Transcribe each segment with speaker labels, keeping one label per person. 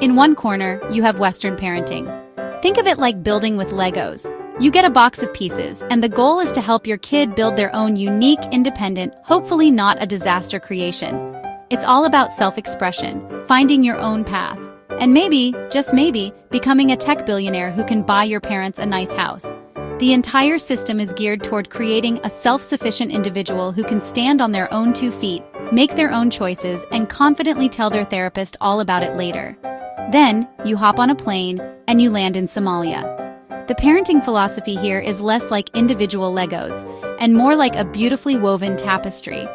Speaker 1: In one corner, you have Western parenting. Think of it like building with Legos. You get a box of pieces, and the goal is to help your kid build their own unique, independent, hopefully not a disaster creation. It's all about self-expression, finding your own path, and maybe, just maybe, becoming a tech billionaire who can buy your parents a nice house. The entire system is geared toward creating a self-sufficient individual who can stand on their own 2 feet, make their own choices, and confidently tell their therapist all about it later. Then, you hop on a plane, and you land in Somalia. The parenting philosophy here is less like individual Legos, and more like a beautifully woven tapestry.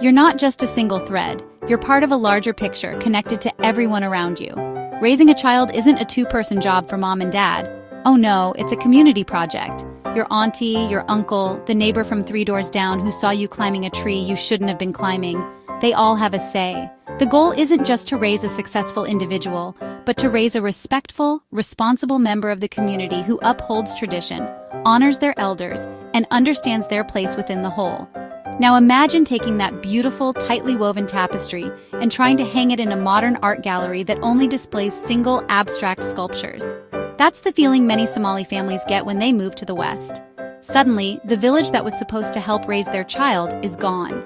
Speaker 1: You're not just a single thread, you're part of a larger picture connected to everyone around you. Raising a child isn't a 2-person job for mom and dad. Oh no, it's a community project. Your auntie, your uncle, the neighbor from 3 doors down who saw you climbing a tree you shouldn't have been climbing, they all have a say. The goal isn't just to raise a successful individual, but to raise a respectful, responsible member of the community who upholds tradition, honors their elders, and understands their place within the whole. Now imagine taking that beautiful, tightly woven tapestry and trying to hang it in a modern art gallery that only displays single, abstract sculptures. That's the feeling many Somali families get when they move to the West. Suddenly, the village that was supposed to help raise their child is gone.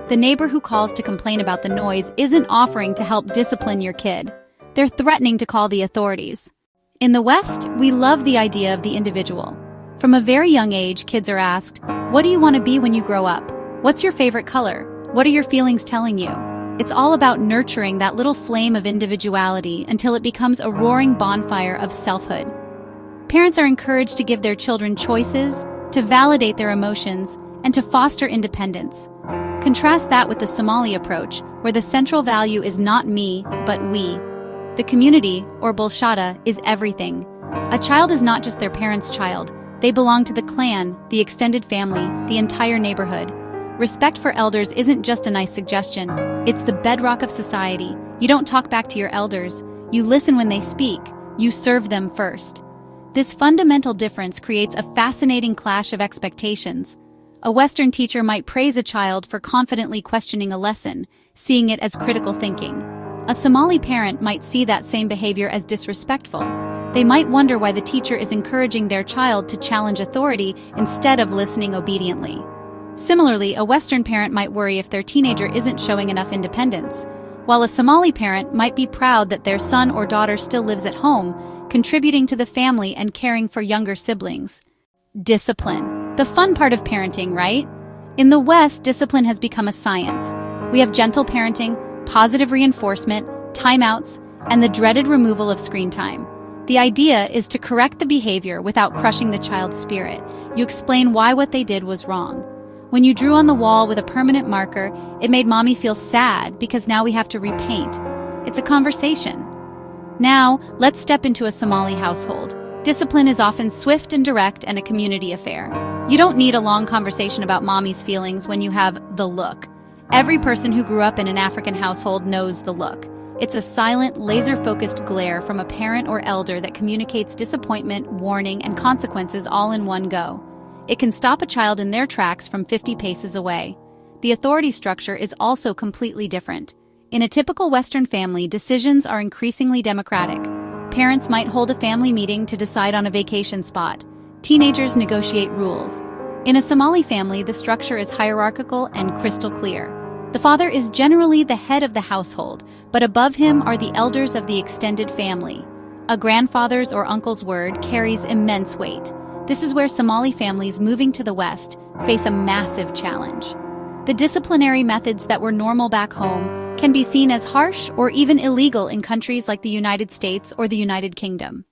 Speaker 1: The neighbor who calls to complain about the noise isn't offering to help discipline your kid. They're threatening to call the authorities. In the West, we love the idea of the individual. From a very young age, kids are asked, "What do you want to be when you grow up? What's your favorite color? What are your feelings telling you?" It's all about nurturing that little flame of individuality until it becomes a roaring bonfire of selfhood. Parents are encouraged to give their children choices, to validate their emotions, and to foster independence. Contrast that with the Somali approach, where the central value is not me, but we. The community, or bulshada, is everything. A child is not just their parents' child. They belong to the clan, the extended family, the entire neighborhood. Respect for elders isn't just a nice suggestion. It's the bedrock of society. You don't talk back to your elders. You listen when they speak. You serve them first. This fundamental difference creates a fascinating clash of expectations. A Western teacher might praise a child for confidently questioning a lesson, seeing it as critical thinking. A Somali parent might see that same behavior as disrespectful. They might wonder why the teacher is encouraging their child to challenge authority instead of listening obediently. Similarly, a Western parent might worry if their teenager isn't showing enough independence, while a Somali parent might be proud that their son or daughter still lives at home, contributing to the family and caring for younger siblings. Discipline. The fun part of parenting, right? In the West, discipline has become a science. We have gentle parenting, positive reinforcement, timeouts, and the dreaded removal of screen time. The idea is to correct the behavior without crushing the child's spirit. You explain why what they did was wrong. When you drew on the wall with a permanent marker, it made mommy feel sad because now we have to repaint. It's a conversation. Now, let's step into a Somali household. Discipline is often swift and direct and a community affair. You don't need a long conversation about mommy's feelings when you have the look. Every person who grew up in an African household knows the look. It's a silent, laser-focused glare from a parent or elder that communicates disappointment, warning, and consequences all in one go. It can stop a child in their tracks from 50 paces away. The authority structure is also completely different. In a typical Western family, decisions are increasingly democratic. Parents might hold a family meeting to decide on a vacation spot. Teenagers negotiate rules. In a Somali family, the structure is hierarchical and crystal clear. The father is generally the head of the household, but above him are the elders of the extended family. A grandfather's or uncle's word carries immense weight. This is where Somali families moving to the West face a massive challenge. The disciplinary methods that were normal back home can be seen as harsh or even illegal in countries like the United States or the United Kingdom.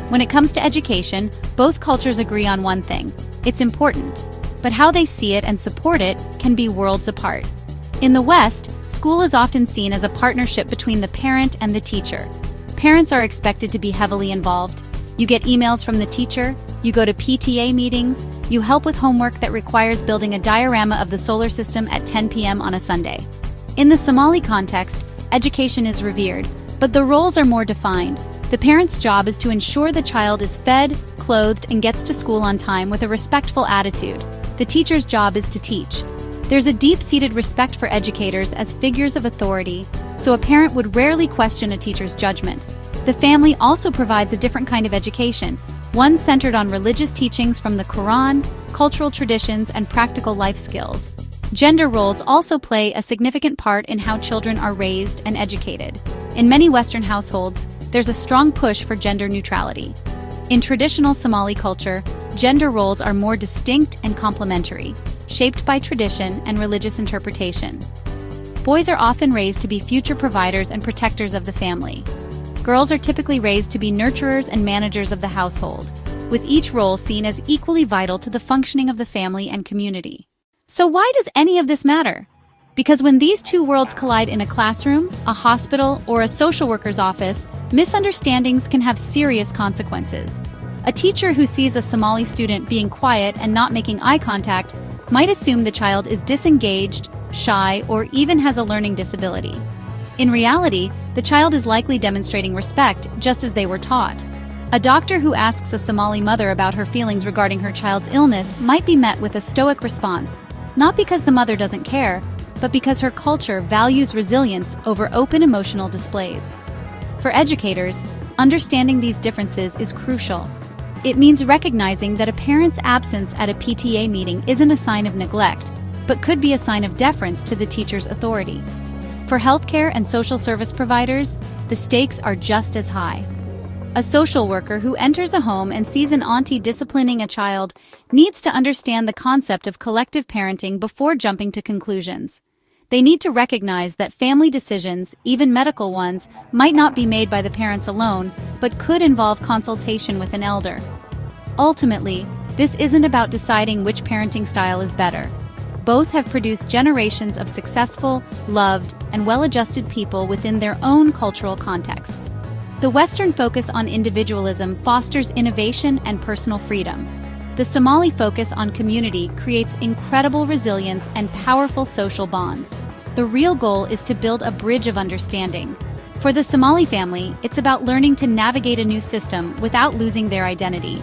Speaker 1: When it comes to education, both cultures agree on one thing: it's important. But how they see it and support it can be worlds apart. In the West, school is often seen as a partnership between the parent and the teacher. Parents are expected to be heavily involved. You get emails from the teacher, you go to PTA meetings, you help with homework that requires building a diorama of the solar system at 10 p.m. on a Sunday. In the Somali context, education is revered, but the roles are more defined. The parent's job is to ensure the child is fed, clothed, and gets to school on time with a respectful attitude. The teacher's job is to teach. There's a deep-seated respect for educators as figures of authority, so a parent would rarely question a teacher's judgment. The family also provides a different kind of education, one centered on religious teachings from the Quran, cultural traditions, and practical life skills. Gender roles also play a significant part in how children are raised and educated. In many Western households, there's a strong push for gender neutrality. In traditional Somali culture, gender roles are more distinct and complementary, shaped by tradition and religious interpretation. Boys are often raised to be future providers and protectors of the family. Girls are typically raised to be nurturers and managers of the household, with each role seen as equally vital to the functioning of the family and community. So why does any of this matter? Because when these two worlds collide in a classroom, a hospital, or a social worker's office, misunderstandings can have serious consequences. A teacher who sees a Somali student being quiet and not making eye contact might assume the child is disengaged, shy, or even has a learning disability. In reality, the child is likely demonstrating respect, just as they were taught. A doctor who asks a Somali mother about her feelings regarding her child's illness might be met with a stoic response, not because the mother doesn't care, but because her culture values resilience over open emotional displays. For educators, understanding these differences is crucial. It means recognizing that a parent's absence at a PTA meeting isn't a sign of neglect, but could be a sign of deference to the teacher's authority. For healthcare and social service providers, the stakes are just as high. A social worker who enters a home and sees an auntie disciplining a child needs to understand the concept of collective parenting before jumping to conclusions. They need to recognize that family decisions, even medical ones, might not be made by the parents alone, but could involve consultation with an elder. Ultimately, this isn't about deciding which parenting style is better. Both have produced generations of successful, loved, and well-adjusted people within their own cultural contexts. The Western focus on individualism fosters innovation and personal freedom. The Somali focus on community creates incredible resilience and powerful social bonds. The real goal is to build a bridge of understanding. For the Somali family, it's about learning to navigate a new system without losing their identity.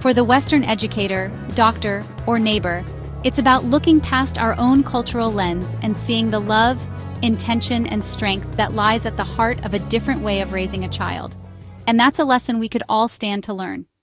Speaker 1: For the Western educator, doctor, or neighbor, it's about looking past our own cultural lens and seeing the love, intention, and strength that lies at the heart of a different way of raising a child. And that's a lesson we could all stand to learn.